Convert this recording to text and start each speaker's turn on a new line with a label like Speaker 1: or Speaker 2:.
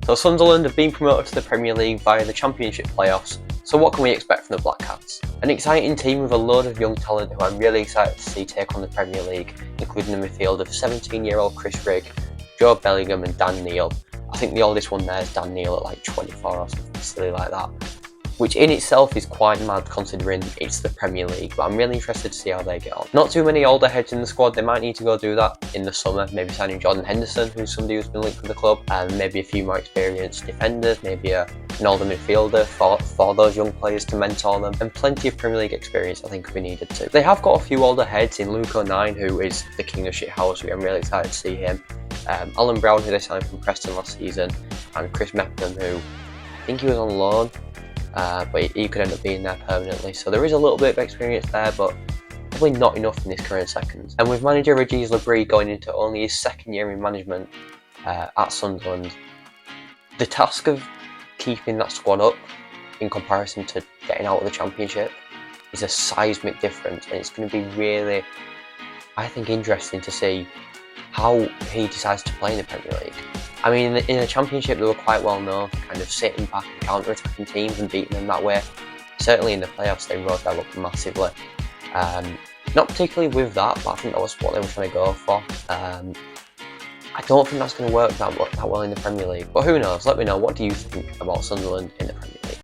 Speaker 1: So Sunderland have been promoted to the Premier League via the Championship playoffs, so what can we expect from the Black Cats? An exciting team with a load of young talent who I'm really excited to see take on the Premier League, including a midfield of 17-year-old Chris Rigg, Joe Bellingham and Dan Neil. I think the oldest one there is Dan Neil at like 24 or something silly like that, which in itself is quite mad considering it's the Premier League, but I'm really interested to see how they get on. Not too many older heads in the squad, they might need to go do that in the summer, maybe signing Jordan Henderson, who's somebody who's been linked with the club, and maybe a few more experienced defenders, maybe an older midfielder for those young players to mentor them, and plenty of Premier League experience I think could be needed too. They have got a few older heads in Luke O'Nien, who is the king of shithousery. I'm really excited to see him. Alan Brown, who they signed from Preston last season, and Chris Meckham, who I think he was on loan, but he could end up being there permanently. So there is a little bit of experience there, but probably not enough in his current seconds. And with manager Regis Labrie going into only his second year in management at Sunderland, the task of keeping that squad up in comparison to getting out of the Championship is a seismic difference, and it's going to be really, I think, interesting to see how he decides to play in the Premier League. I mean, in the Championship they were quite well known for kind of sitting back and counter-attacking teams and beating them that way. Certainly in the playoffs they rode that up massively. Not particularly with that, but I think that was what they were trying to go for. I don't think that's going to work that well in the Premier League, but who knows? Let me know, what do you think about Sunderland in the Premier League?